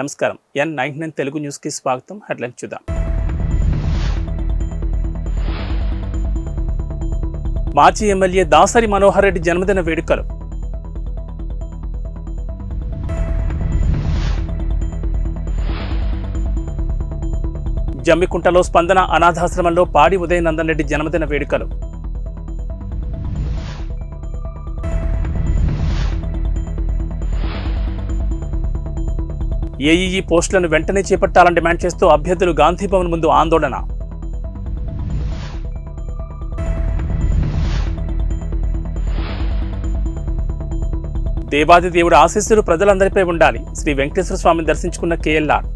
నమస్కారం. N99 Telugu news కి స్వాగతం. హెడ్లైన్స్ చూద్దాం. మాజీ ఎమ్మెల్యే దాసరి మనోహర్ రెడ్డి జన్మదిన వేడుకలు. జమ్మికుంటలో స్పందన అనాథాశ్రమంలో పాడి ఉదయనందన్ రెడ్డి జన్మదిన వేడుకలు. ఏఈఈ పోస్టులను వెంటనే చేపట్టాలని డిమాండ్ చేస్తూ అభ్యర్థులు గాంధీభవన్ ముందు ఆందోళన. దేవాది దేవుడి ఆశీస్సులు ప్రజలందరిపై ఉండాలి. శ్రీ వెంకటేశ్వర స్వామిని దర్శించుకున్న కేఎల్ఆర్.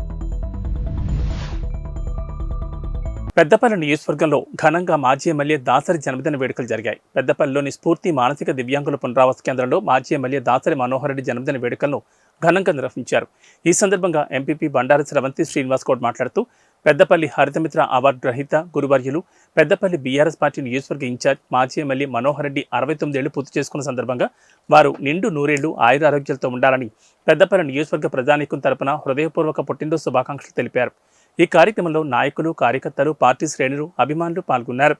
పెద్దపల్లి నియోజకవర్గంలో ఘనంగా మాజీ ఎమ్మెల్యే దాసరి జన్మదిన వేడుకలు జరిగాయి. పెద్దపల్లిలోని స్ఫూర్తి మానసిక దివ్యాంగుల పునరావాస కేంద్రంలో మాజీ ఎమ్మెల్యే దాసరి మనోహర్ రెడ్డి జన్మదిన వేడుకలను ఘనంగా నిర్వహించారు. ఈ సందర్భంగా ఎంపీపీ బండారు స్రవంతి శ్రీనివాస్ గౌడ్ మాట్లాడుతూ పెద్దపల్లి హరితమిత్ర అవార్డు గ్రహీత గురువర్యులు పెద్దపల్లి బీఆర్ఎస్ పార్టీ నియోజకవర్గ ఇన్ఛార్జ్ మాజీ ఎమ్మెల్యే మనోహర్ రెడ్డి 69 ఏళ్లు పూర్తి చేసుకున్న సందర్భంగా వారు నిండు నూరేళ్లు ఆయురారోగ్యాలతో ఉండాలని పెద్దపల్లి నియోజకవర్గ ప్రజానీకం తరపున హృదయపూర్వక పుట్టినరోజు శుభాకాంక్షలు తెలిపారు. ఈ కార్యక్రమంలో నాయకులు, కార్యకర్తలు, పార్టీ శ్రేణులు, అభిమానులు పాల్గొన్నారు.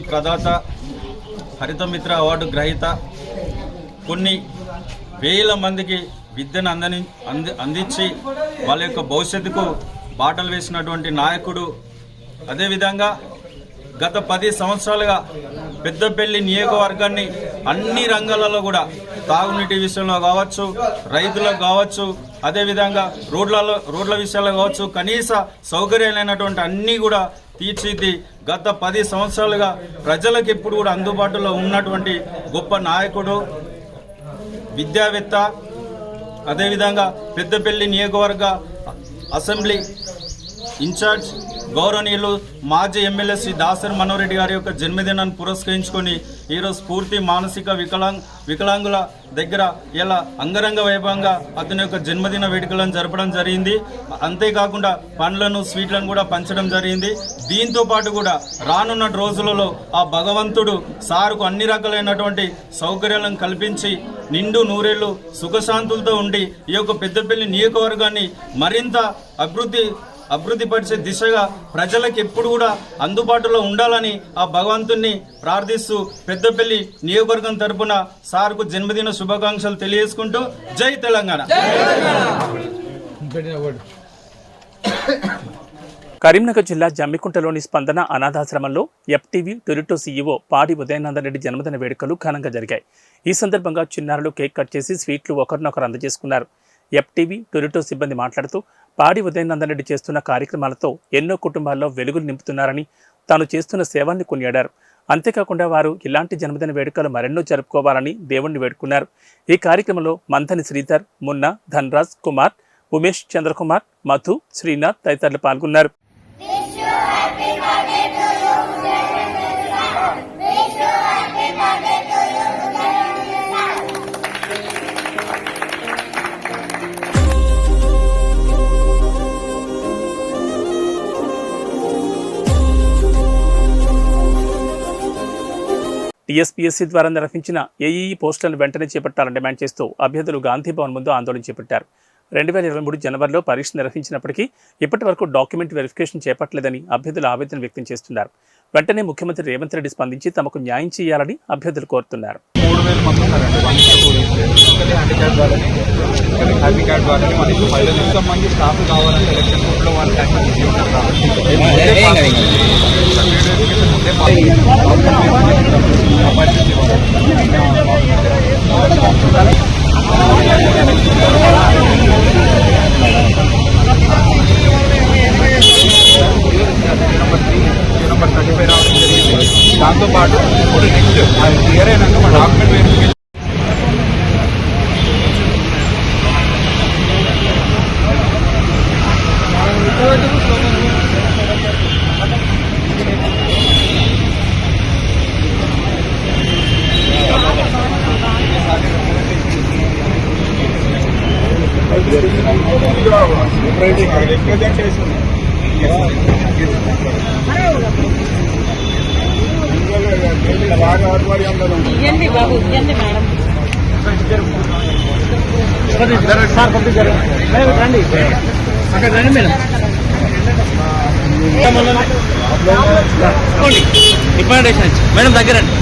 ప్రదాత, హరితమిత్ర అవార్డు గ్రహీత, కొన్ని వేల మందికి విద్యను అందించి వాళ్ళ యొక్క భవిష్యత్తుకు బాటలు వేసినటువంటి నాయకుడు. అదేవిధంగా గత 10 సంవత్సరాలుగా పెద్దపల్లి నియోజకవర్గాన్ని అన్ని రంగాలలో కూడా తాగునీటి విషయంలో కావచ్చు, రైతులకు కావచ్చు, అదేవిధంగా రోడ్ల విషయాల్లో కావచ్చు, కనీస సౌకర్యాలైనటువంటి అన్నీ కూడా తీర్చిది గత 10 సంవత్సరాలుగా ప్రజలకు ఎప్పుడు కూడా అందుబాటులో ఉన్నటువంటి గొప్ప నాయకుడు, విద్యావేత్త. అదేవిధంగా పెద్దపల్లి నియోజకవర్గ అసెంబ్లీ ఇన్ఛార్జ్ గౌరవనీయులు మాజీ ఎమ్మెల్యే శ్రీ దాసరి మనోహర్ రెడ్డి గారి యొక్క జన్మదినాన్ని పురస్కరించుకొని ఈరోజు స్ఫూర్తి మానసిక వికలాంగుల దగ్గర ఇలా అంగరంగ వైభవంగా అతని యొక్క జన్మదిన వేడుకలను జరపడం జరిగింది. అంతేకాకుండా పండ్లను, స్వీట్లను కూడా పంచడం జరిగింది. దీంతో పాటు కూడా రానున్న రోజులలో ఆ భగవంతుడు సారుకు అన్ని రకాలైనటువంటి సౌకర్యాలను కల్పించి నిండు నూరేళ్లు సుఖశాంతులతో ఉండి ఈ యొక్క పెద్దపల్లి నియోజకవర్గాన్ని మరింత అభివృద్ధిపరిచే దిశగా ప్రజలకు ఎప్పుడు కూడా అందుబాటులో ఉండాలని ఆ భగవంతుణ్ణి ప్రార్థిస్తూ పెద్దపల్లి నియోజకవర్గం తరపున సార్కు జన్మదిన శుభాకాంక్షలు తెలియజేసుకుంటూ జై తెలంగాణ. కరీంనగర్ జిల్లా జమ్మికుంటలోని స్పందన అనాథాశ్రమంలో ఎఫ్టీవీ టొరిటో సీఈఓ పాడి ఉదయనందన్ రెడ్డి జన్మదిన వేడుకలు ఘనంగా జరిగాయి. ఈ సందర్భంగా చిన్నారులు కేక్ కట్ చేసి స్వీట్లు ఒకరినొకరు అందజేసుకున్నారు. ఎఫ్టీవీ టొరిటో సిబ్బంది మాట్లాడుతూ పాడి ఉదయనందన్ రెడ్డి చేస్తున్న కార్యక్రమాలతో ఎన్నో కుటుంబాల్లో వెలుగులు నింపుతున్నారని, తాను చేస్తున్న సేవల్ని కొనియాడారు. అంతేకాకుండా వారు ఇలాంటి జన్మదిన వేడుకలు మరెన్నో జరుపుకోవాలని దేవుణ్ణి వేడుకున్నారు. ఈ కార్యక్రమంలో మంథని శ్రీధర్, మున్నా, ధన్రాజ్, కుమార్, ఉమేష్ చంద్రకుమార్, మధు, శ్రీనాథ్ తదితరులు పాల్గొన్నారు. టీఎస్పీఎస్సీ ద్వారా నిర్వహించిన ఏఈఈ పోస్టులను వెంటనే చేపట్టాలని డిమాండ్ చేస్తూ అభ్యర్థులు గాంధీ భవన్ ముందు ఆందోళన చేపట్టారు. 2023 జనవరిలో పరీక్ష నిర్వహించినప్పటికీ ఇప్పటి వరకు డాక్యుమెంట్ వెరిఫికేషన్ చేపట్టలేదని అభ్యర్థులు ఆవేదన వ్యక్తం చేస్తున్నారు. వెంటనే ముఖ్యమంత్రి రేవంత్ రెడ్డి స్పందించి తమకు న్యాయం చేయాలని అభ్యర్థులు కోరుతున్నారు. 3000 మంది ఉన్నారండి. హ్యాండిక్యాప్ వాళ్ళని హ్యాండిక్యాప్ వాళ్ళని మనకి 15,000 మంది స్టాఫ్ కావాలంటే ఎలక్షన్ కోర్టులో వాళ్ళకి నెంబర్ 35 రావడం జరిగింది. దాంతోపాటు ఇప్పుడు నెక్స్ట్ అది క్లియర్ అయినాక మా డాక్యుమెంట్ వెరిఫికేషన్ రిప్రజెంటేషన్ ఇవ్వండి బాబు, ఇవ్వండి మేడం. రండి అక్కడ రండి మేడం. రిప్రజెంటేషన్ మేడం దగ్గర రండి.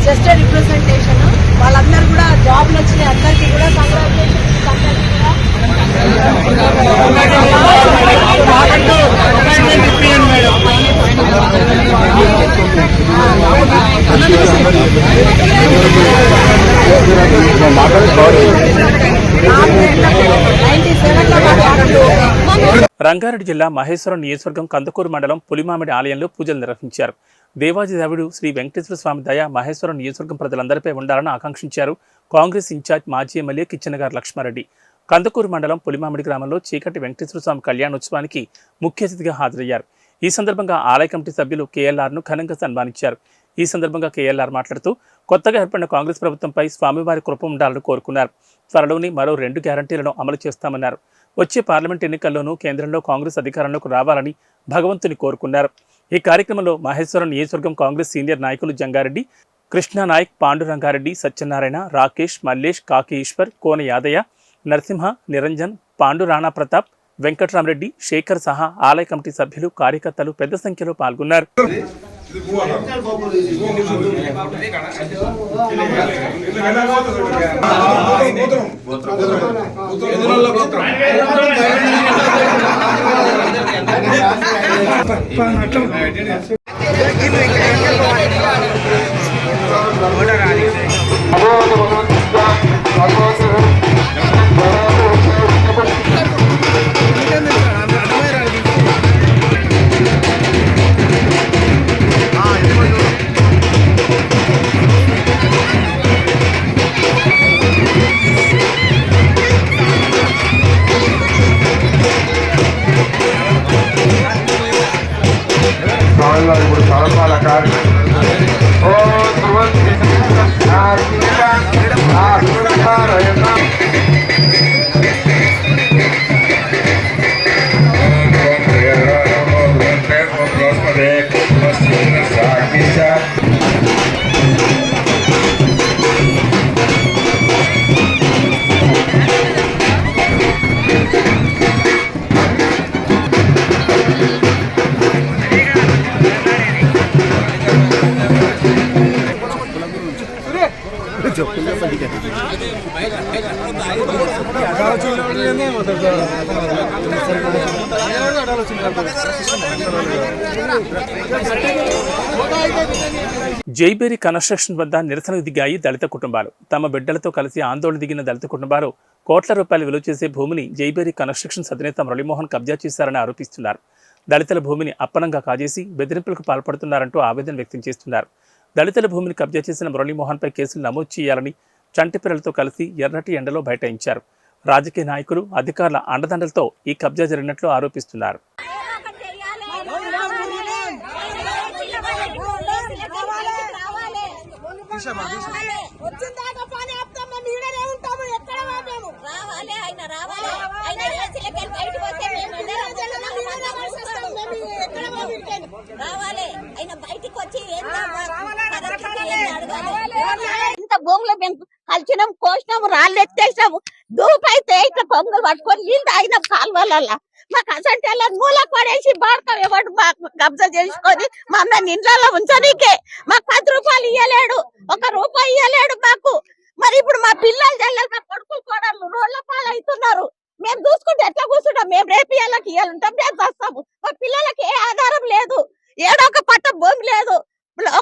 జస్ట్ రిప్రజెంటేషన్ వాళ్ళందరూ కూడా జాబ్లు వచ్చినాయి. అందరికీ కూడా రంగారెడ్డి జిల్లా మహేశ్వరం నియోజకవర్గం కందుకూరు మండలం పులిమామిడి ఆలయంలో పూజలు నిర్వహించారు. దేవాదిదేవుడు శ్రీ వెంకటేశ్వర స్వామి దయ మహేశ్వరం నియోజకవర్గం ప్రజలందరిపై ఉండాలని ఆకాంక్షించారు కాంగ్రెస్ ఇన్ఛార్జ్ మాజీ ఎమ్మెల్యే కిచ్చెనగారి లక్ష్మారెడ్డి. కందుకూరు మండలం పులిమామిడి గ్రామంలో చీకటి వెంకటేశ్వర స్వామి కళ్యాణోత్సవానికి ముఖ్య అతిథిగా హాజరయ్యారు. ఈ సందర్భంగా ఆలయ కమిటీ సభ్యులు కేఎల్ఆర్ను ఘనంగా సన్మానించారు. ఈ సందర్భంగా కేఎల్ఆర్ మాట్లాడుతూ కొత్తగా ఏర్పడిన కాంగ్రెస్ ప్రభుత్వంపై స్వామివారి కృప ఉండాలని కోరుకున్నారు. త్వరలోని మరో 2 గ్యారంటీలను అమలు చేస్తామన్నారు. వచ్చే పార్లమెంట్ ఎన్నికల్లోనూ కేంద్రంలో కాంగ్రెస్ అధికారంలోకి రావాలని భగవంతుని కోరుకున్నారు. ఈ కార్యక్రమంలో మహేశ్వరం నియోజకవర్గం కాంగ్రెస్ సీనియర్ నాయకులు జంగారెడ్డి, కృష్ణానాయక్, పాండురంగారెడ్డి, సత్యనారాయణ, రాకేష్, మల్లేష్, కాకి ఈశ్వర్, కోన యాదయ్య, నరసింహ, నిరంజన్, పాండు రాణా ప్రతాప్, వెంకట్రామరెడ్డి, శేఖర్ సహా ఆలయ కమిటీ సభ్యులు, కార్యకర్తలు పెద్ద సంఖ్యలో పాల్గొన్నారు. ఇప్పుడు సరఫరాల జైబేరి కన్స్ట్రక్షన్ వద్ద నిరసనకు దిగాయి దళిత కుటుంబాలు. తమ బిడ్డలతో కలిసి ఆందోళన దిగిన దళిత కుటుంబాలు కోట్ల రూపాయలు విలువ చేసే భూమిని జైబేరి కన్స్ట్రక్షన్స్ అధినేత మురళీమోహన్ కబ్జా చేశారని ఆరోపిస్తున్నారు. దళితుల భూమిని అప్పనంగా కాజేసి బెదిరింపులకు పాల్పడుతున్నారంటూ ఆవేదన వ్యక్తం చేస్తున్నారు. దళితుల భూమిని కబ్జా చేసిన మురళీమోహన్పై కేసులు నమోదు చేయాలని చంటి పిల్లలతో కలిసి ఎర్రటి ఎండలో బైఠాయించారు. రాజకీయ నాయకులు, అధికారుల అండదండలతో ఈ కబ్జా జరిగినట్లు ఆరోపిస్తున్నారు. వచ్చిందాకా పని ఆపుతాం, మేము ఈడనే ఉంటాము, ఎక్కడ మేము రావాలి, ఆయన రావాలి. ఆయన ఏసీలోకి వెళ్ళి బయటకు వస్తే మేము ఎక్కడ రావాలి. ఆయన బయటికి వచ్చి ఇంత భూములు మేము కలిసినాం, కోసినాము, రాళ్ళు ఎత్తేసినాము, దూపైతే ఇట్లా పొంగులు పట్టుకొని నీళ్ళు తాగినాం కాలువలల్లా. మాకు అసంటే మూలకు పడేసి బాడతాం, ఎవరు మాకు కబ్జా చేసుకొని మమ్మల్ని ఇంట్లో ఉంచనీకే. మాకు 10 రూపాయలు ఇయ్యలేడు, 1 రూపాయి ఇయ్యలేడు మాకు. మరి ఇప్పుడు మా పిల్లలు జల్లలు, మా కొడుకులు కోడళ్ళు రోడ్ల పాలు అవుతున్నారు. మేము చూసుకుంటే ఎట్లా కూర్చుంటాం? మేము రేపు ఇయ్యాలకి ఇయ్యాలంటాం, మేము వస్తాము. మా పిల్లలకి ఏ ఆధారం లేదు, ఏడో ఒక పట్ట భూమి లేదు,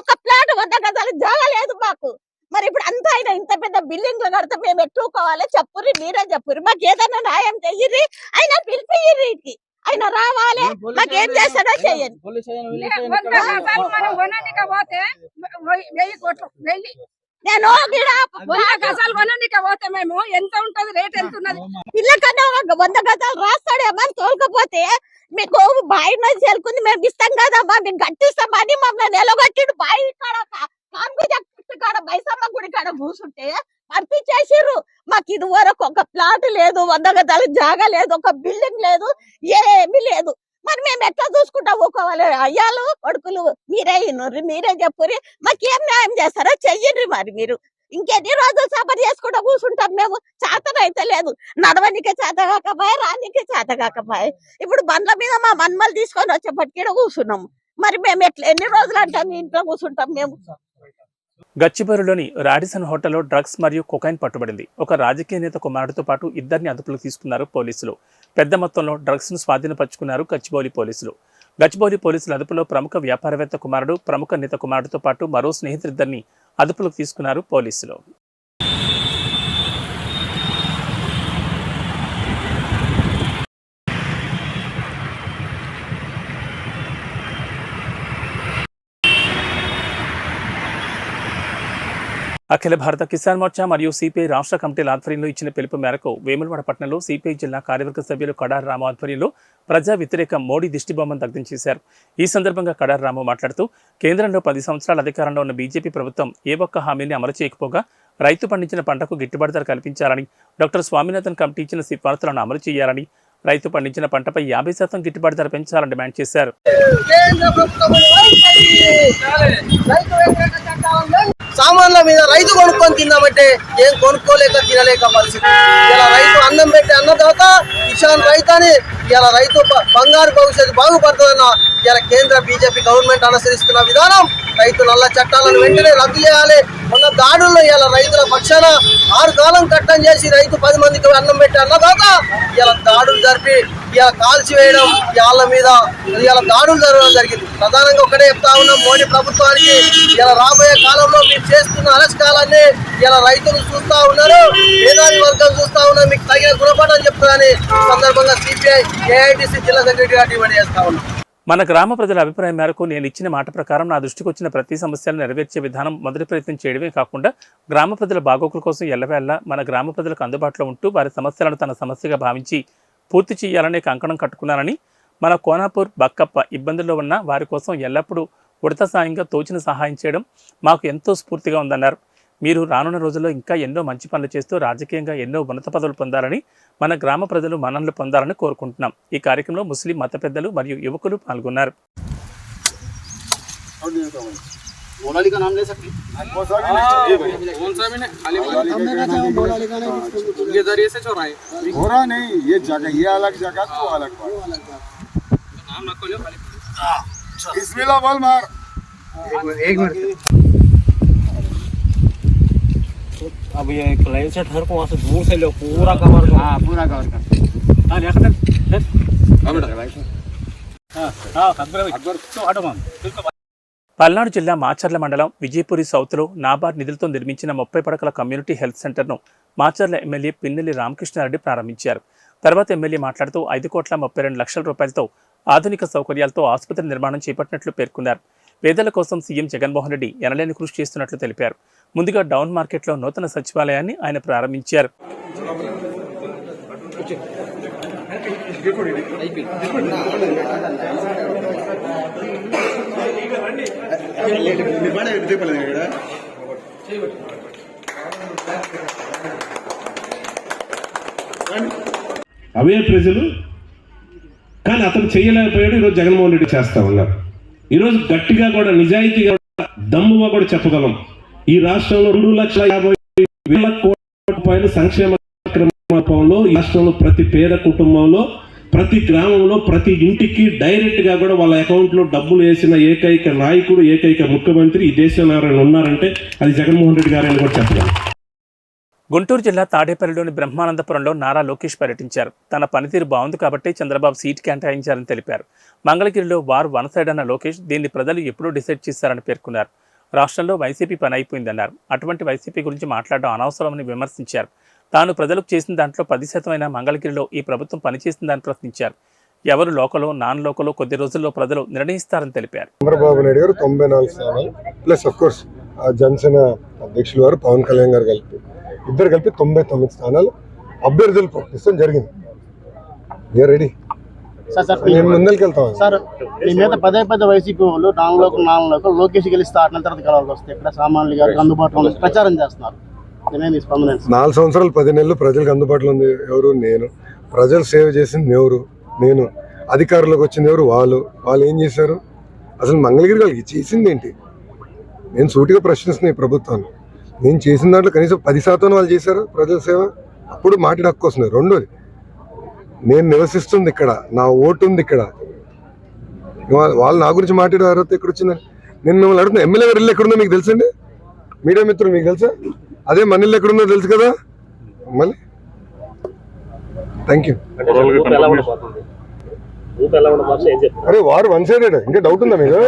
ఒక ప్లాట్ 100 గజాలు జాగా లేదు మాకు. మరి ఇప్పుడు అంతా ఆయన ఇంత పెద్ద బిల్డింగ్లు కడితే మేము ఎట్టుకోవాలి? చెప్పుర్రి, మీరే చెప్పుర్రి, మాకు ఏదైనా న్యాయం చెయ్యిర్రి. ఆయన పిలిపియ్యిర్రి, ఆయన రావాలి, మాకేం చేస్తాడో చెయ్యండి. నేను గజాలు కొనడానికి పోతే మేము ఎంత ఉంటది, రేట్ ఎంత ఉన్నది? పిల్లకన్నా 100 గజాలు రాస్తాడేమో అని తోలుకపోతే మీకు బావి నుంచి వెళ్తుంది, మేము ఇస్తాం కదమ్మా, మేము కట్టిస్తామని మమ్మల్ని నిలగొట్టిండు. బావి కాడ కాడ బైసమ్మ గుడి కాడ కూర్చుంటే పంపించేసిర్రు. మాకు ఇది వరకు ఒక ప్లాట్ లేదు, 100 గజాలు జాగా లేదు, ఒక బిల్డింగ్ లేదు, ఏమీ లేదు. మరి మేము ఎట్లా చూసుకుంటా ఊకోవాలి? అయ్యాలు కొడుకులు మీరే ఇన్నుర్రి, మీరే చెప్పుర్రి, మాకేం న్యాయం చేస్తారో చెయ్యండి. మరి మీరు ఇంకెన్ని రోజులు సఫర్ చేసుకుంటా కూర్చుంటాం? మేము చేతనైతే లేదు, నడవనికే చేత కాకపోయే, రానికే చేత కాకపోయే. ఇప్పుడు బండ్ల మీద మా మన్మలు తీసుకొని వచ్చేపటికి కూర్చున్నాము. మరి మేము ఎన్ని రోజులు అంటాం ఇంట్లో కూర్చుంటాం? మేము గచ్చిబౌలిలోని రాడిసన్ హోటల్లో డ్రగ్స్ మరియు కొకైన్ పట్టుబడింది. ఒక రాజకీయ నేత కుమారుడితో పాటు 2 అదుపులోకి తీసుకున్నారు పోలీసులు. పెద్ద మొత్తంలో డ్రగ్స్ ను స్వాధీనపరుచుకున్నారు గచ్చిబౌలి పోలీసులు. గచ్చిబౌలి పోలీసుల అదుపులో ప్రముఖ వ్యాపారవేత్త కుమారుడు, ప్రముఖ నేత కుమారుడితో పాటు మరో స్నేహితులిద్దరిని అదుపులోకి తీసుకున్నారు పోలీసులు. అఖిల భారత కిసాన్ మోర్చా మరియు సిపిఐ రాష్ట్ర కమిటీల ఆధ్వర్యంలో ఇచ్చిన పిలుపు మేరకు వేములవాడ పట్టణంలో సిపిఐ జిల్లా కార్యవర్గ సభ్యులు కడారి రాము ఆధ్వర్యంలో ప్రజా వ్యతిరేక మోడీ దిష్టిబొమ్మను దగ్ధం చేశారు. ఈ సందర్భంగా కడారి రాము మాట్లాడుతూ, కేంద్రంలో 10 సంవత్సరాల అధికారంలో ఉన్న బీజేపీ ప్రభుత్వం ఏ ఒక్క హామీని అమలు చేయకపోగా రైతు పండించిన పంటకు గిట్టుబాటు ధర కల్పించాలని, డాక్టర్ స్వామినాథన్ కమిటీ ఇచ్చిన సిఫార్సులను అమలు చేయాలని, రైతు పండించిన పంటపై 50% గిట్టుబాటు ధర పెంచాలని డిమాండ్ చేశారు. సామాన్ల మీద రైతు కొనుక్కొని తిందామంటే ఏం కొనుక్కోలేక తినలేక పరిస్థితి. ఇలా రైతు అన్నం పెట్టి అన్నదాత కిసాన్ రైతు అని ఇలా రైతు బంగారు భవిష్యత్తు బాగుపడుతుందన్న ఇలా కేంద్ర బీజేపీ గవర్నమెంట్ అనుసరిస్తున్న విధానం రైతు నల్ల చట్టాలను వెంటనే రద్దు చేయాలి. మొన్న దాడుల్లో ఇలా రైతుల పక్షాన 6 కాలం కట్టం చేసి రైతు 10 మందికి అన్నం పెట్టి అన్నదాత ఇలా దాడులు జరిపి ఇలా కాల్చివేయడం, వాళ్ళ మీద ఇలా దాడులు జరగడం జరిగింది. ప్రధానంగా ఒకటే చెప్తా ఉన్నాం, మోడీ ప్రభుత్వానికి ఇలా రాబోయే కాలంలో మీరు చేస్తున్న అరెస్టాలన్నీ ఇలా రైతులు చూస్తా ఉన్నారు, మేధావి వర్గం చూస్తా ఉన్నారు, మీకు తగిన గుణపాఠం చెప్తారని సందర్భంగా సిపిఐ ఏఐటిసి జిల్లా సెక్రటరీగా డిమాండ్ చేస్తా ఉన్నాం. మన గ్రామ ప్రజల అభిప్రాయం మేరకు నేను ఇచ్చిన మాట ప్రకారం నా దృష్టికి వచ్చిన ప్రతి సమస్యలను నెరవేర్చే విధానం మొదటి ప్రయత్నం చేయడమే కాకుండా గ్రామ ప్రజల బాగోగుల కోసం ఎల్లవేళ మన గ్రామ ప్రజలకు అందుబాటులో ఉంటూ వారి సమస్యలను తన సమస్యగా భావించి పూర్తి చేయాలనే కంకణం కట్టుకున్నానని, మన కోనాపూర్ బక్కప్ప ఇబ్బందుల్లో ఉన్న వారి కోసం ఎల్లప్పుడూ ఉడత సాయంగా తోచిన సహాయం చేయడం మాకు ఎంతో స్ఫూర్తిగా ఉందన్నారు. మీరు రానున్న రోజుల్లో ఇంకా ఎన్నో మంచి పనులు చేస్తూ రాజకీయంగా ఎన్నో ఉన్నత పదవులు పొందాలని, మన గ్రామ ప్రజలు మన్ననలు పొందాలని కోరుకుంటున్నాం. ఈ కార్యక్రమంలో ముస్లిం మత పెద్దలు మరియు యువకులు పాల్గొన్నారు. अब ये क्लाइन सेट हर को वहाँ से दूर से लो, पूरा कवर कर। हाँ, पूरा कवर कर। हाँ, ले खत्म। हाँ बेटा। हाँ, अकबर तो हटो हम। పల్నాడు జిల్లా మాచర్ల మండలం విజయపురి సౌత్లో నాబార్డ్ నిధులతో నిర్మించిన 30 పడకల కమ్యూనిటీ హెల్త్ సెంటర్ను మాచర్ల ఎమ్మెల్యే పిన్నెల్లి రామకృష్ణారెడ్డి ప్రారంభించారు. తర్వాత ఎమ్మెల్యే మాట్లాడుతూ 5,32 లక్షల రూపాయలతో ఆధునిక సౌకర్యాలతో ఆసుపత్రి నిర్మాణం చేపట్టినట్లు పేర్కొన్నారు. పేదల కోసం సీఎం జగన్మోహన్ రెడ్డి ఎనలేని కృషి చేస్తున్నట్లు తెలిపారు. ముందుగా డౌన్ మార్కెట్లో నూతన సచివాలయాన్ని ఆయన ప్రారంభించారు. అవే ప్రజలు, కానీ అతను చేయలేకపోయాడు. ఈరోజు జగన్మోహన్ రెడ్డి చేస్తా ఉన్నారు. ఈరోజు గట్టిగా కూడా నిజాయితీగా దమ్ముగా కూడా చెప్పగలం, ఈ రాష్ట్రంలో 2,50,000 కోట్ల రూపాయలు సంక్షేమ కార్యక్రమంలో ఈ రాష్ట్రంలో ప్రతి పేద కుటుంబంలో, ప్రతి గ్రామంలో, ప్రతి ఇంటికి డైరెక్ట్ గా కూడా వాళ్ళ అకౌంట్ లో డబ్బులు వేసిన ఏకైక నాయకుడు, ఏకైక ముఖ్యమంత్రి ఈ దేశంలో ఎవరైనా ఉన్నారంటే అది జగన్మోహన్ రెడ్డి గారు అని కూడా చెప్పగలం. గుంటూరు జిల్లా తాడేపల్లిలోని బ్రహ్మానందపురంలో నారా లోకేష్ పర్యటించారు. తన పనితీరు బాగుంది కాబట్టి చంద్రబాబు సీటు కేటాయించారని తెలిపారు. మంగళగిరిలో వార్ వన్ సైడ్ అన్న లోకేష్ దీన్ని ప్రజలు ఎప్పుడూ డిసైడ్ చేశారని పేర్కొన్నారు. రాష్ట్రంలో వైసీపీ పని అయిపోయిందన్నారు. అటువంటి వైసీపీ గురించి మాట్లాడడం అనవసరమని విమర్శించారు. తాను ప్రజలకు చేసిన దాంట్లో 10% అయినా మంగళగిరిలో ఈ ప్రభుత్వం పనిచేసిందని ప్రశ్నించారు. ఎవరు లోకలో నాన్ లోకలో కొద్ది రోజుల్లో ప్రజలు నిర్ణయిస్తారని తెలిపారు. చంద్రబాబు నాయుడు గారు 94 స్థానాలు ప్లస్ ఆఫ్ కోర్స్ జనసేన అధ్యక్షులు వారు పవన్ కళ్యాణ్ గారు ఇద్దరు కలిపి 99 స్థానాలు అభ్యర్థులు ప్రకటించడం జరిగింది. రెడీ ముందరికి వెళ్తాం సార్. మీ మీద పదే వైసీపీ వాళ్ళు నాలుగు లోకేష్ గెలిస్తే 6 తర్వాత కలవాల్సి వస్తే ఇక్కడ సామాన్యులు గారికి అందుబాటులో ప్రచారం చేస్తున్నారు. 4 సంవత్సరాలు 10 నెలలు ప్రజలకు అందుబాటులో ఉంది ఎవరు? నేను. ప్రజలు సేవ చేసింది ఎవరు? నేను. అధికారంలోకి వచ్చింది ఎవరు? వాళ్ళు ఏం చేశారు? అసలు మంగళగిరి వాళ్ళకి చేసింది ఏంటి? నేను సూటిగా ప్రశ్నిస్తున్నాను ఈ ప్రభుత్వాన్ని. నేను చేసిన దాంట్లో కనీసం 10% వాళ్ళు చేశారు ప్రజల సేవ. అప్పుడు మాట్లాడే హక్కు వస్తుంది. రెండోది, నేను నివసిస్తుంది ఇక్కడ, నా ఓటు ఉంది ఇక్కడ, వాళ్ళు నా గురించి మాట్లాడే అర్హత ఎక్కడ వచ్చిందని నేను మిమ్మల్ని అడుగుతున్నా. ఎమ్మెల్యే గారు ఇల్లు ఎక్కడుందో మీకు తెలుసండి? మీడియా మిత్రులు మీకు తెలుసా? అదే మన ఇల్లు ఎక్కడుందో తెలుసు కదా. మళ్ళీ థ్యాంక్ యూ. అరే వారు వన్ సైడెడ్, ఇంకా డౌట్ ఉందా మీకు?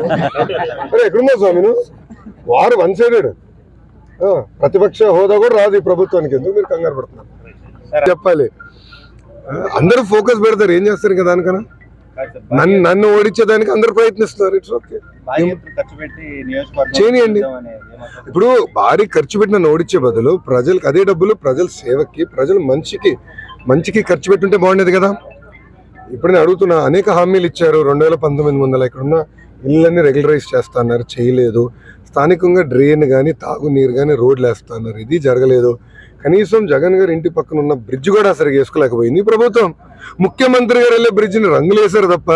అరే ఎక్కడుందా స్వామి వారు వన్ సైడెడ్. ప్రతిపక్ష హోదా కూడా రాదు ఈ ప్రభుత్వానికి. ఎందుకు మీరు కంగారు పడుతున్నారు? చెప్పాలి. అందరూ ఫోకస్ పెడతారు, ఏం చేస్తారు ఇంకా దానికన్నా. నన్ను ఓడించేదానికి అందరు ప్రయత్నిస్తున్నారు. ఇట్స్ ఓకే, చేయనియండి. ఇప్పుడు భారీ ఖర్చు పెట్టి నన్ను ఓడించే బదులు ప్రజలకు అదే డబ్బులు ప్రజల సేవకి, ప్రజల మంచికి ఖర్చు పెట్టుంటే బాగుండేది కదా. ఇప్పుడు నేను అడుగుతున్నా, అనేక హామీలు ఇచ్చారు. 2019 ఇక్కడున్న ఇళ్ళన్నీ రెగ్యులరైజ్ చేస్తా అన్నారు, చేయలేదు. స్థానికంగా డ్రైన్ కానీ తాగునీరు కానీ రోడ్లు వేస్తా అన్నారు, ఇది జరగలేదు. కనీసం జగన్ గారి ఇంటి పక్కన ఉన్న బ్రిడ్జ్ కూడా సరిగ్గా వేసుకోలేకపోయింది ప్రభుత్వం. ముఖ్యమంత్రి గారు వెళ్ళే బ్రిడ్జిని రంగులు వేశారు తప్ప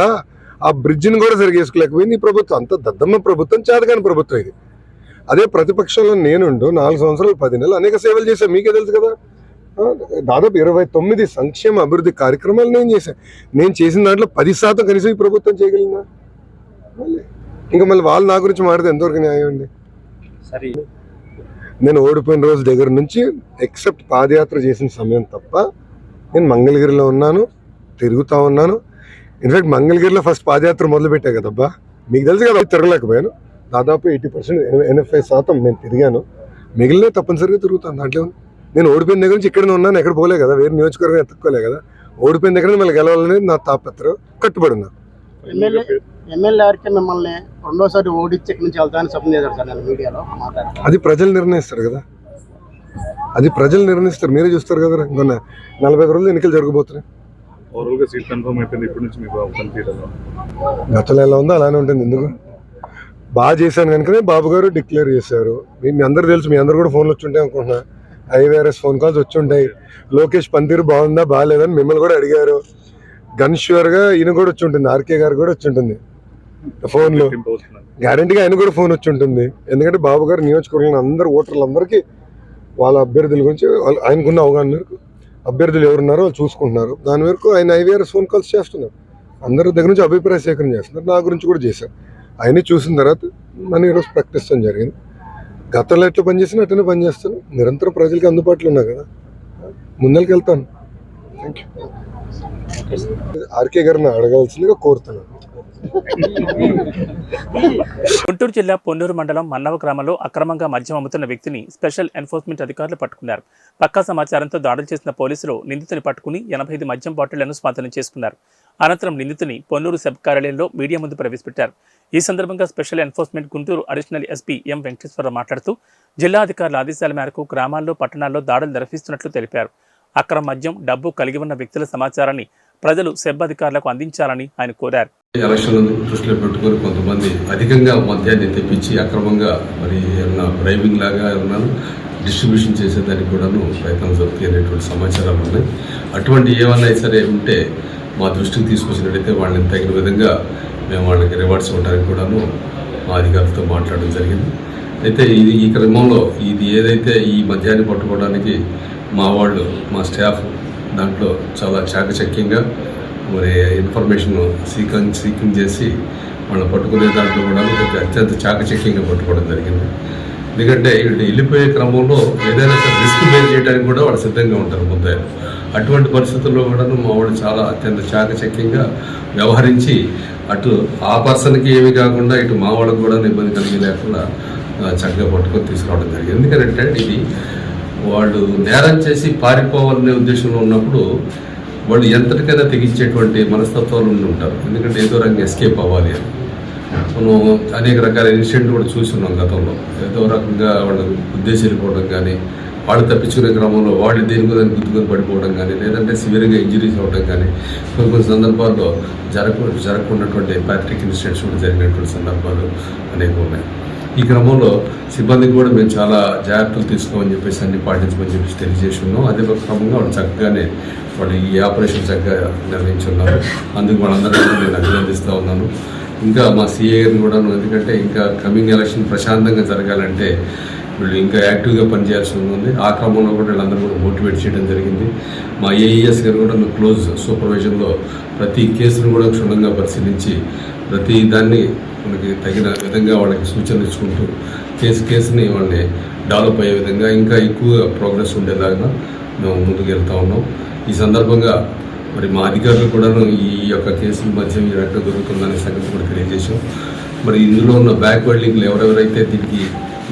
ఆ బ్రిడ్జిని కూడా సరిగ్గా వేసుకోలేకపోయింది ఈ ప్రభుత్వం. అంత దద్దమ్మ ప్రభుత్వం, చేతకాని ప్రభుత్వం ఇది. అదే ప్రతిపక్షంలో నేనుండు 4 సంవత్సరాలు 10 నెలలు అనేక సేవలు చేశాను, మీకే తెలుసు కదా. దాదాపు 29 సంక్షేమ అభివృద్ధి కార్యక్రమాలు నేను చేశాను. నేను చేసిన దాంట్లో 10% కనీసం ఈ ప్రభుత్వం చేయగలిగిందా? ఇంకా మళ్ళీ వాళ్ళు నా గురించి మాట్లాడితే ఎంతవరకు న్యాయం అండి? నేను ఓడిపోయిన రోజు దగ్గర నుంచి ఎక్సెప్ట్ పాదయాత్ర చేసిన సమయం తప్ప నేను మంగళగిరిలో ఉన్నాను, తిరుగుతూ ఉన్నాను. ఇన్ఫాక్ట్ మంగళగిరిలో ఫస్ట్ పాదయాత్ర మొదలుపెట్టా కదబ్బా, మీకు తెలుసు కదా. తిరగలేకపోయాను. దాదాపు 80% 85% నేను తిరిగాను. మిగిలిన తప్పనిసరిగా తిరుగుతాను. దాంట్లో నేను ఓడిపోయిన దగ్గర నుంచి ఇక్కడనే ఉన్నాను, ఎక్కడ పోలే కదా, వేరే నియోజకవర్గం ఎత్తుక్కోలే కదా. ఓడిపోయిన దగ్గర మళ్ళీ గెలవాలనేది నా తాపత్రం, కట్టుబడి ఉన్నారు. ఎమ్మెల్యే గారికి మిమ్మల్ని రెండోసారి ఓడించి ఇక్కడి నుంచి వెళ్తానని చెప్పడం చేశారు సార్ నేను మీడియాలో మాట్లాడారు. అది ప్రజలు నిర్ణయిస్తారు కదా, అది ప్రజలు నిర్ణయిస్తారు. మీరే చూస్తారు కదా. ఇంకొన్న 45 రోజులు ఎన్నికలు జరగబోతున్నాయి. గతంలో ఎలా ఉందో అలానే ఉంటుంది. ఎందుకు బాగా చేశాను కనుకనే బాబు గారు డిక్లేర్ చేశారు. మీ అందరూ తెలుసు, మీ అందరూ కూడా ఫోన్లు వచ్చి ఉంటాయి అనుకుంటున్నా. ఐవీఆర్ఎస్ ఫోన్ కాల్స్ వచ్చి ఉంటాయి. లోకేష్ పనితీరు బాగుందా బాగాలేదని మిమ్మల్ని కూడా అడిగారు. గన్ ష్యూర్గా ఈయన కూడా వచ్చి ఉంటుంది, ఆర్కే గారు కూడా వచ్చి ఉంటుంది ఫోన్లో. గ్యారంటీగా ఆయన కూడా ఫోన్ వచ్చి ఉంటుంది. ఎందుకంటే బాబు గారు నియోజకవర్గంలో అందరు ఓటర్లందరికీ వాళ్ళ అభ్యర్థుల గురించి ఆయనకున్న అవగాహన మేరకు అభ్యర్థులు ఎవరున్నారో వాళ్ళు చూసుకుంటున్నారు. దాని వరకు ఆయన ఐవీఆర్ఎస్ ఫోన్ కాల్స్ చేస్తున్నారు. అందరి దగ్గర నుంచి అభిప్రాయ సేకరణ చేస్తున్నారు. నా గురించి కూడా చేశారు. ఆయన్ని చూసిన తర్వాత మనం ఈరోజు ప్రకటిస్తాం జరిగింది. గతంలో ఎట్లా పనిచేసినా అట్లనే పనిచేస్తాను. నిరంతరం ప్రజలకి అందుబాటులో ఉన్నా కదా, ముందరికి వెళ్తాను. Thank you. ఆర్కే గారిని అడగాల్సిందిగా కోరుతున్నాను. గుంటూరు జిల్లా పొన్నూరు మండలం మన్నవ గ్రామంలో అక్రమంగా మద్యం అమ్ముతున్న వ్యక్తిని స్పెషల్ ఎన్ఫోర్స్మెంట్ అధికారులు పట్టుకున్నారు. పక్కా సమాచారంతో దాడులు చేసిన పోలీసులు నిందితుని పట్టుకుని 85 మద్యం బాటిళ్లను స్వాధీనం చేసుకున్నారు. అనంతరం నిందితుని పొన్నూరు సబ్ కార్యాలయంలో మీడియా ముందు ప్రవేశపెట్టారు. ఈ సందర్భంగా special enforcement Guntur additional SP M Venkateswararao మాట్లాడుతూ జిల్లా అధికారుల ఆదేశాల మేరకు గ్రామాల్లో పట్టణాల్లో దాడులు నిర్వహిస్తున్నట్లు తెలిపారు. అక్రమ మద్యం, డబ్బు కలిగి ఉన్న వ్యక్తుల సమాచారాన్ని ప్రజలు సెబ్ అధికారులకు అందించాలని ఆయన కోరారు. ఎలక్షన్లను దృష్టిలో పెట్టుకొని కొంతమంది అధికంగా మద్యాన్ని తెప్పించి అక్రమంగా మరి ఏమన్నా డ్రైవింగ్ లాగా ఏమన్నా డిస్ట్రిబ్యూషన్ చేసేదానికి కూడాను ప్రయత్నం జరుగుతాయి అనేటువంటి సమాచారాలు ఉన్నాయి. అటువంటి ఏమన్నా సరే ఉంటే మా దృష్టికి తీసుకొచ్చినట్టయితే వాళ్ళని తగిన విధంగా మేము వాళ్ళకి రివార్డ్స్ ఇవ్వడానికి కూడాను మా అధికారులతో మాట్లాడడం జరిగింది. అయితే ఈ క్రమంలో ఇది ఏదైతే ఈ మద్యాన్ని పట్టుకోవడానికి మా వాళ్ళు మా స్టాఫ్ దాంట్లో చాలా చాకచక్యంగా మరి ఇన్ఫర్మేషన్ సీకింగ్ చేసి వాళ్ళని పట్టుకునే దాంట్లో కూడా అత్యంత చాకచక్యంగా పట్టుకోవడం జరిగింది. ఎందుకంటే వీళ్ళు వెళ్ళిపోయే క్రమంలో ఏదైనా సరే రిస్క్ బేర్ చేయడానికి కూడా వాళ్ళు సిద్ధంగా ఉంటారు ముద్దాయిలు. అటువంటి పరిస్థితుల్లో కూడా మా వాళ్ళు చాలా అత్యంత చాకచక్యంగా వ్యవహరించి అటు ఆ పర్సన్కి ఏమి కాకుండా ఇటు మా వాళ్ళకు కూడా ఇబ్బంది కలిగి లేకుండా చక్కగా పట్టుకొని తీసుకురావడం జరిగింది. ఎందుకంటే ఇది వాళ్ళు నేరం చేసి పారిపోవాలనే ఉద్దేశంలో ఉన్నప్పుడు వాళ్ళు ఎంతటికైనా తెగించేటువంటి మనస్తత్వాలు ఉండి ఉంటారు. ఎందుకంటే ఏదో రకంగా ఎస్కేప్ అవ్వాలి అని మనం అనేక రకాల ఇన్సిడెంట్ కూడా చూస్తున్నాం గతంలో. ఏదో రకంగా వాళ్ళు ఉద్దేశం వెళ్ళిపోవడం కానీ, వాళ్ళు తప్పించుకునే క్రమంలో వాళ్ళు దేనికి దాన్ని గుద్దుకొని పడిపోవడం కానీ, లేదంటే సివియర్గా ఇంజరీస్ అవ్వడం కానీ కొన్ని సందర్భాల్లో జరగకున్నటువంటి ప్యాథటిక్ ఇన్సిడెంట్స్ కూడా జరిగినటువంటి సందర్భాలు అనేక ఉన్నాయి. ఈ క్రమంలో సిబ్బందికి కూడా మేము చాలా జాగ్రత్తలు తీసుకోమని చెప్పేసి అన్ని పాటించమని చెప్పేసి తెలియజేసి ఉన్నాం. అదే క్రమంగా వాళ్ళు చక్కగానే వాళ్ళు ఈ ఆపరేషన్ చక్కగా నిర్వహించున్నారు. అందుకు వాళ్ళందరూ కూడా నేను అభినందిస్తూ ఉన్నాను. ఇంకా మా సిఏ గారిని కూడా, ఎందుకంటే ఇంకా కమింగ్ ఎలక్షన్ ప్రశాంతంగా జరగాలంటే వీళ్ళు ఇంకా యాక్టివ్గా పనిచేయాల్సి ఉంది. ఆ క్రమంలో కూడా వీళ్ళందరూ కూడా మోటివేట్ చేయడం జరిగింది. మా ఏఈఎస్ గారు కూడా క్లోజ్ సూపర్విజన్లో ప్రతి కేసును కూడా క్షుణ్ణంగా పరిశీలించి ప్రతి దాన్ని మనకి తగిన విధంగా వాళ్ళకి సూచనలు ఇచ్చుకుంటూ కేసుని వాళ్ళని డెవలప్ అయ్యే విధంగా ఇంకా ఎక్కువ ప్రోగ్రెస్ ఉండేలాగా మేము ముందుకు వెళ్తూ ఉన్నాం. ఈ సందర్భంగా మరి మా అధికారులు కూడాను ఈ యొక్క కేసుల మధ్య ఈ రకంగా దొరుకుతుందనే సంగతి కూడా తెలియజేశాం. మరి ఇందులో ఉన్న బ్యాక్వర్డ్ లింక్లు ఎవరెవరైతే దీనికి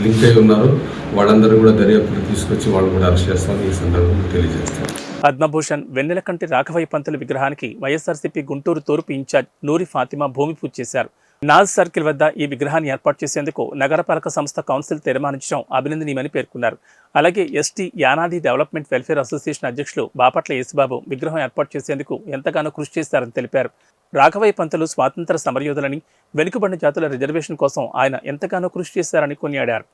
లింక్ అయి ఉన్నారో వాళ్ళందరూ కూడా దర్యాప్తులు తీసుకొచ్చి వాళ్ళు కూడా అరెస్ట్ చేస్తామని ఈ సందర్భంగా తెలియజేస్తాం. పద్మభూషణ్ వెన్నెలకంటి రాఘవయ్య పంతుల విగ్రహానికి వైఎస్ఆర్సీపీ గుంటూరు తూర్పు ఇన్ఛార్జ్ నూరి ఫాతిమా భూమి పూజ చేశారు. నాజ్ సర్కిల్ వద్ద ఈ విగ్రహాన్ని ఏర్పాటు చేసేందుకు నగరపాలక సంస్థ కౌన్సిల్ తీర్మానించడం అభినందనీయమని పేర్కొన్నారు. అలాగే ST Yanadi development welfare association అధ్యక్షులు బాపట్ల యేసుబాబు విగ్రహం ఏర్పాటు చేసేందుకు ఎంతగానో కృషి చేశారని తెలిపారు. రాఘవయ్య పంతులు స్వాతంత్ర సమరయోధులని, వెనుకబడిన జాతుల రిజర్వేషన్ కోసం ఆయన ఎంతగానో కృషి చేశారని కొనియాడారు.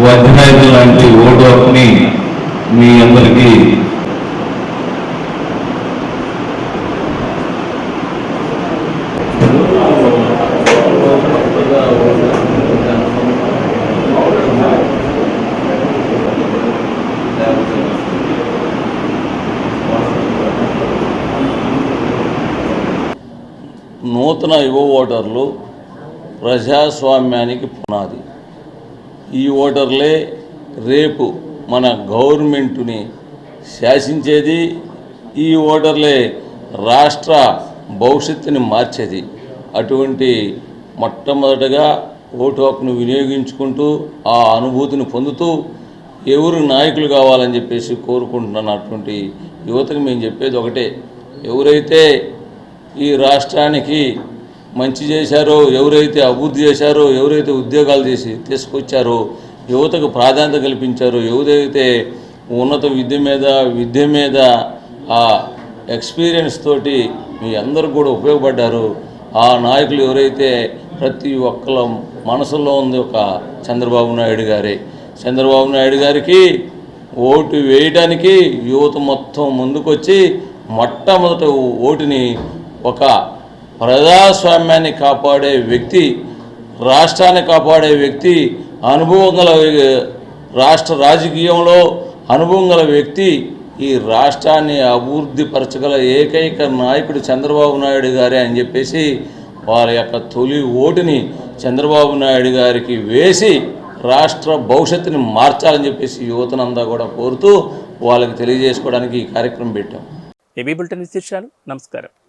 వజ్రాయుధ లాంటి ఓటు హక్కుని మీ అందరికీ నూతన యువ ఓటర్లు ప్రజాస్వామ్యానికి పునాది. ఈ ఓటర్లే రేపు మన గవర్నమెంటుని శాసించేది. ఈ ఓటర్లే రాష్ట్ర భవిష్యత్తుని మార్చేది. అటువంటి మొట్టమొదటగా ఓటు హక్కును వినియోగించుకుంటూ ఆ అనుభూతిని పొందుతూ ఎవరు నాయకులు కావాలని చెప్పేసి కోరుకుంటున్నటువంటి యువతకు మేము చెప్పేది ఒకటే, ఎవరైతే ఈ రాష్ట్రానికి మంచి చేశారో, ఎవరైతే అభివృద్ధి చేశారో, ఎవరైతే ఉద్యోగాలు చేసి తీసుకొచ్చారో, యువతకు ప్రాధాన్యత కల్పించారో, ఎవరైతే ఉన్నత విద్య మీద ఆ ఎక్స్పీరియన్స్ తోటి మీ అందరూ కూడా ఉపయోగపడ్డారో ఆ నాయకులు ఎవరైతే ప్రతి ఒక్కళ్ళ మనసులో ఉంది ఒక చంద్రబాబు నాయుడు గారే. చంద్రబాబు నాయుడు గారికి ఓటు వేయడానికి యువత మొత్తం ముందుకొచ్చి మొట్టమొదట ఓటుని ఒక ప్రజాస్వామ్యాన్ని కాపాడే వ్యక్తి, రాష్ట్రాన్ని కాపాడే వ్యక్తి, అనుభవం గల రాష్ట్ర రాజకీయంలో అనుభవం గల వ్యక్తి, ఈ రాష్ట్రాన్ని అభివృద్ధి పరచగల ఏకైక నాయకుడు చంద్రబాబు నాయుడు గారే అని చెప్పేసి వారి యొక్క తొలి ఓటుని చంద్రబాబు నాయుడు గారికి వేసి రాష్ట్ర భవిష్యత్తుని మార్చాలని చెప్పేసి యువతనంతా కూడా కోరుతూ వాళ్ళకి తెలియజేసుకోవడానికి ఈ కార్యక్రమం పెట్టాం. ఏబీ బులెటిన్ విశేషాలు. నమస్కారం.